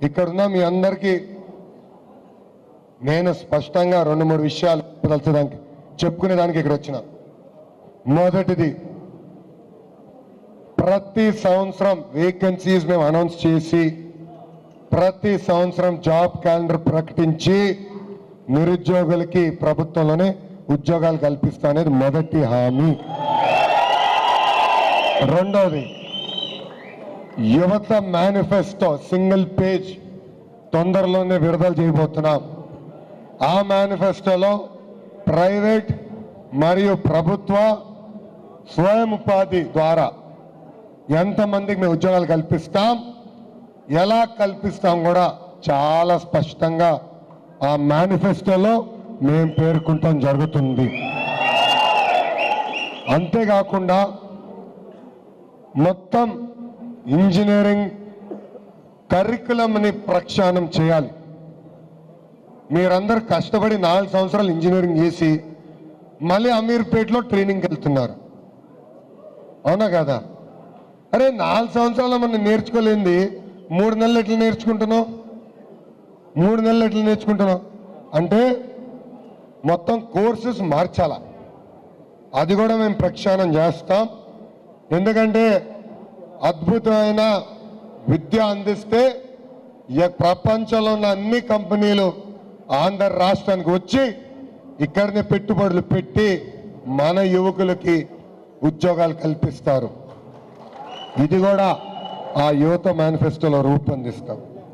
ఇక్కడున్న మీ అందరికీ నేను స్పష్టంగా 2-3 విషయాలు తలచడానికి చెప్పుకునేదానికి ఇక్కడ వచ్చిన. మొదటిది, ప్రతి సంవత్సరం వేకెన్సీస్ మేము అనౌన్స్ చేసి ప్రతి సంవత్సరం జాబ్ క్యాలెండర్ ప్రకటించి నిరుద్యోగులకి ప్రభుత్వంలోనే ఉద్యోగాలు కల్పిస్తా అనేది మొదటి హామీ. రెండవది, యువత మేనిఫెస్టో సింగిల్ పేజ్ తొందరలోనే విడుదల చేయబోతున్నాం. ఆ మేనిఫెస్టోలో ప్రైవేట్ మరియు ప్రభుత్వ స్వయం ఉపాధి ద్వారా ఎంతమందికి మేము ఉద్యోగాలు కల్పిస్తాం, ఎలా కల్పిస్తాం కూడా చాలా స్పష్టంగా ఆ మేనిఫెస్టోలో మేము పేర్కొనటం జరుగుతుంది. అంతేకాకుండా మొత్తం ఇంజనీరింగ్ కరికులంని ప్రక్షాళన చేయాలి. మీరందరూ కష్టపడి 4 సంవత్సరాలు ఇంజనీరింగ్ చేసి మళ్ళీ అమీర్పేటలో ట్రైనింగ్కి వెళ్తున్నారు, అవునా కదా? అరే 4 సంవత్సరాలు మనం నేర్చుకోలేంది 3 నెలలు ఎట్లా నేర్చుకుంటున్నాం? 3 నెలలు ఎట్లా నేర్చుకుంటున్నాం అంటే మొత్తం కోర్సెస్ మార్చాల. అది కూడా మేము ప్రక్షాళన చేస్తాం. ఎందుకంటే అద్భుతమైన విద్య అందిస్తే ప్రపంచంలో ఉన్న అన్ని కంపెనీలు ఆంధ్ర రాష్ట్రానికి వచ్చి ఇక్కడనే పెట్టుబడులు పెట్టి మన యువకులకి ఉద్యోగాలు కల్పిస్తారు. ఇది కూడా ఆ యువత మేనిఫెస్టోలో రూపొందిస్తాం.